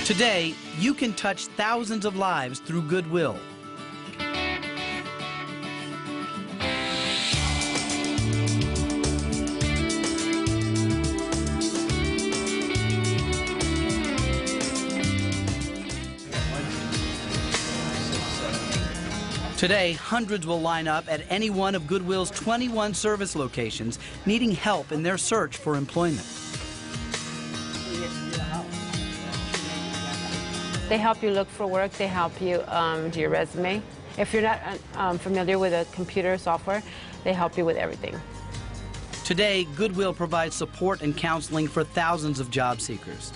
Today, you can touch thousands of lives through Goodwill. Today, hundreds will line up at any one of Goodwill's 21 service locations, needing help in their search for employment. They help you look for work. They help you do your resume. If you're not familiar with a computer software, they help you with everything. Today, Goodwill provides support and counseling for thousands of job seekers.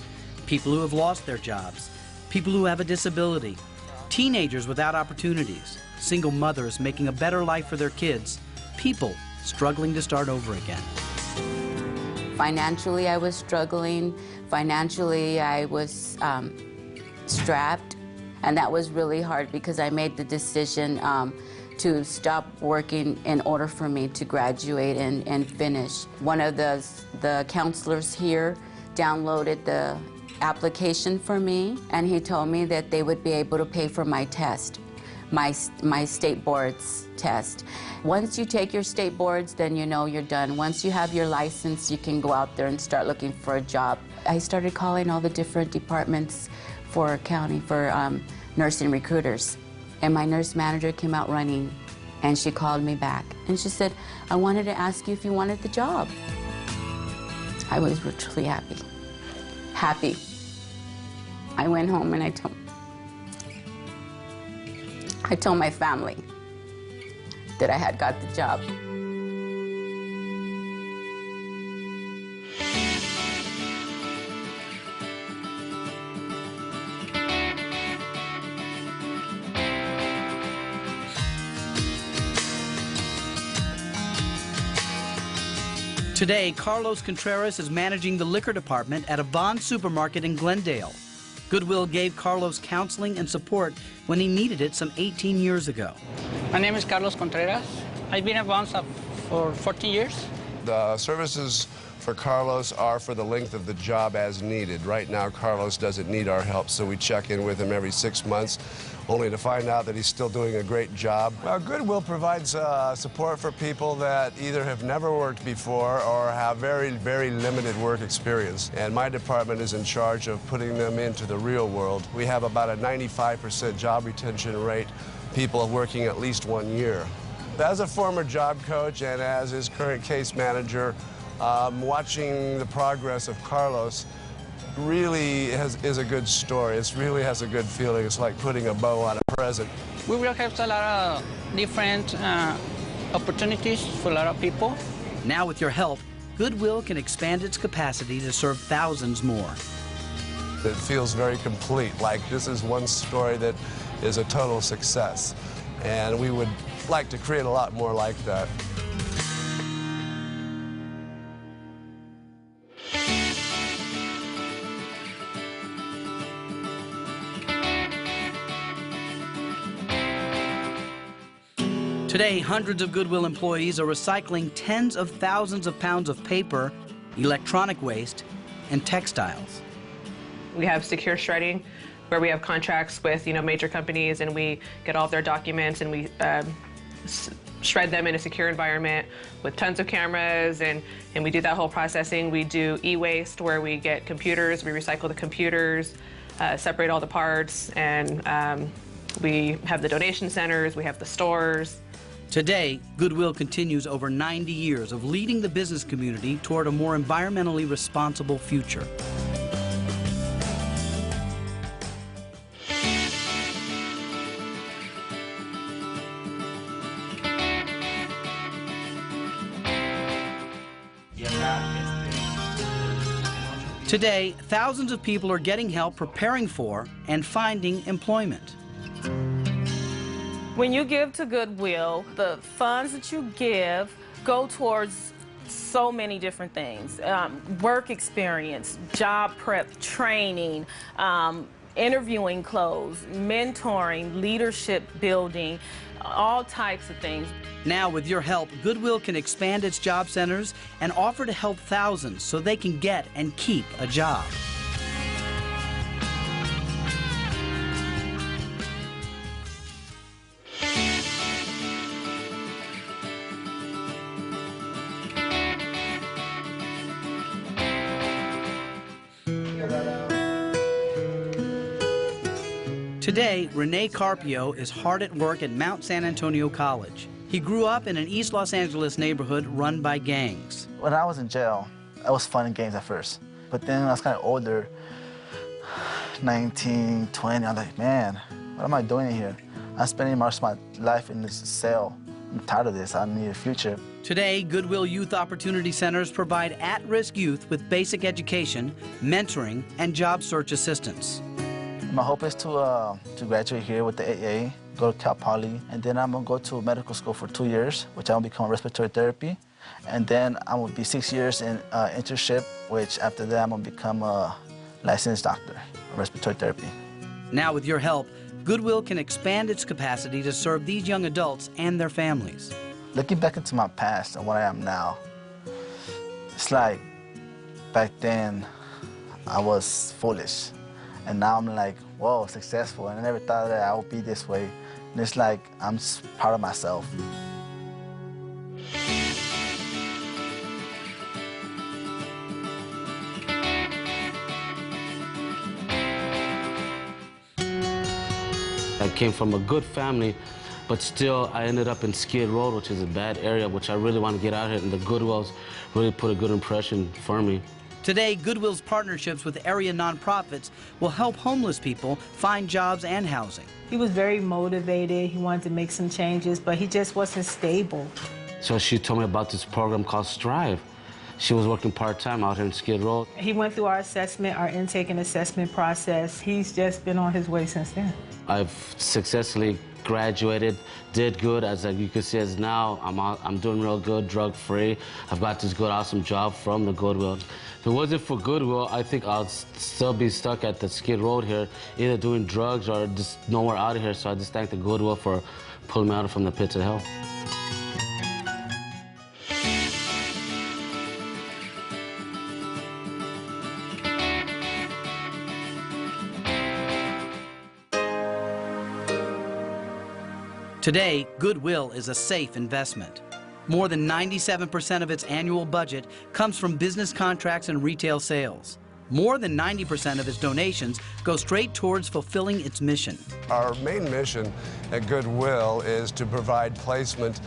People who have lost their jobs, people who have a disability, teenagers without opportunities, single mothers making a better life for their kids, people struggling to start over again. Financially, I was struggling. Financially, I was strapped, and that was really hard because I made the decision to stop working in order for me to graduate and finish. One of the counselors here downloaded the application for me, and he told me that they would be able to pay for my test, my state boards test. Once you take your state boards, then you know you're done. Once you have your license, you can go out there and start looking for a job. I started calling all the different departments for county, for nursing recruiters. And my nurse manager came out running, and she called me back. And she said, I wanted to ask you if you wanted the job. I was truly happy. Happy. I went home and I told my family that I had got the job. Today, Carlos Contreras is managing the liquor department at a Vons supermarket in Glendale. Goodwill gave Carlos counseling and support when he needed it some 18 years ago. My name is Carlos Contreras. I've been at Vons for 14 years. The services for Carlos are for the length of the job as needed. Right now, Carlos doesn't need our help, so we check in with him every 6 months, only to find out that he's still doing a great job. Goodwill provides support for people that either have never worked before or have very, very limited work experience. And my department is in charge of putting them into the real world. We have about a 95% job retention rate, people working at least 1 year. As a former job coach and as his current case manager, watching the progress of Carlos really is a good story. It really has a good feeling. It's like putting a bow on a present. Goodwill has a lot of different opportunities for a lot of people. Now with your help, Goodwill can expand its capacity to serve thousands more. It feels very complete, like this is one story that is a total success. And we would like to create a lot more like that. Today, hundreds of Goodwill employees are recycling tens of thousands of pounds of paper, electronic waste, and textiles. We have secure shredding, where we have contracts with major companies, and we get all of their documents and we shred them in a secure environment with tons of cameras, and we do that whole processing. We do e-waste, where we get computers, we recycle the computers, separate all the parts, and we have the donation centers, we have the stores. Today, Goodwill continues over 90 years of leading the business community toward a more environmentally responsible future. Today, thousands of people are getting help preparing for and finding employment. When you give to Goodwill, the funds that you give go towards so many different things. Work experience, job prep, training, interviewing clothes, mentoring, leadership building, all types of things. Now, with your help, Goodwill can expand its job centers and offer to help thousands so they can get and keep a job. Today, Rene Carpio is hard at work at Mount San Antonio College. He grew up in an East Los Angeles neighborhood run by gangs. When I was in jail, I was fun in games at first. But then when I was kind of older, 19, 20, I'm like, man, what am I doing in here? I'm spending most of my life in this cell. I'm tired of this. I need a future. Today, Goodwill Youth Opportunity Centers provide at-risk youth with basic education, mentoring, and job search assistance. My hope is to graduate here with the AA, go to Cal Poly, and then I'm gonna go to medical school for 2 years, which I will become respiratory therapy. And then I will be 6 years in internship, which after that I'm gonna become a licensed doctor of respiratory therapy. Now with your help, Goodwill can expand its capacity to serve these young adults and their families. Looking back into my past and what I am now, it's like back then I was foolish. And now I'm like, whoa, successful. And I never thought that I would be this way. And it's like, I'm just proud of myself. I came from a good family, but still I ended up in Skid Row, which is a bad area, which I really want to get out of here. And the Goodwills really put a good impression for me. Today, Goodwill's partnerships with area nonprofits will help homeless people find jobs and housing. He was very motivated. He wanted to make some changes, but he just wasn't stable. So she told me about this program called Strive. She was working part-time out here in Skid Row. He went through our assessment, our intake and assessment process. He's just been on his way since then. I've successfully graduated, did good. As you can see, as now I'm doing real good, drug-free. I've got this good, awesome job from the Goodwill. If it wasn't for Goodwill, I think I'll still be stuck at the Skid Row here, either doing drugs or just nowhere out of here. So I just thank the Goodwill for pulling me out from the pits of hell. Today, Goodwill is a safe investment. More than 97% of its annual budget comes from business contracts and retail sales. More than 90% of its donations go straight towards fulfilling its mission. Our main mission at Goodwill is to provide placement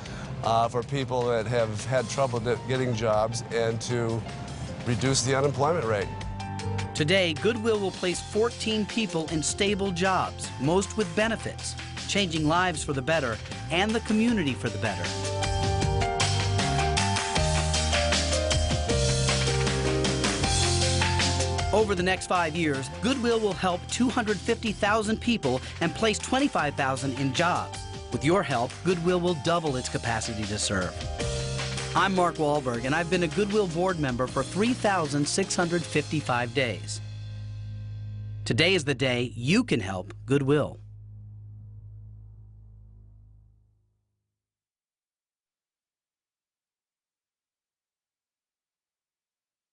for people that have had trouble getting jobs and to reduce the unemployment rate. Today, Goodwill will place 14 people in stable jobs, most with benefits, changing lives for the better and the community for the better. Over the next 5 years, Goodwill will help 250,000 people and place 25,000 in jobs. With your help, Goodwill will double its capacity to serve. I'm Mark Wahlberg, and I've been a Goodwill board member for 3,655 days. Today is the day you can help Goodwill.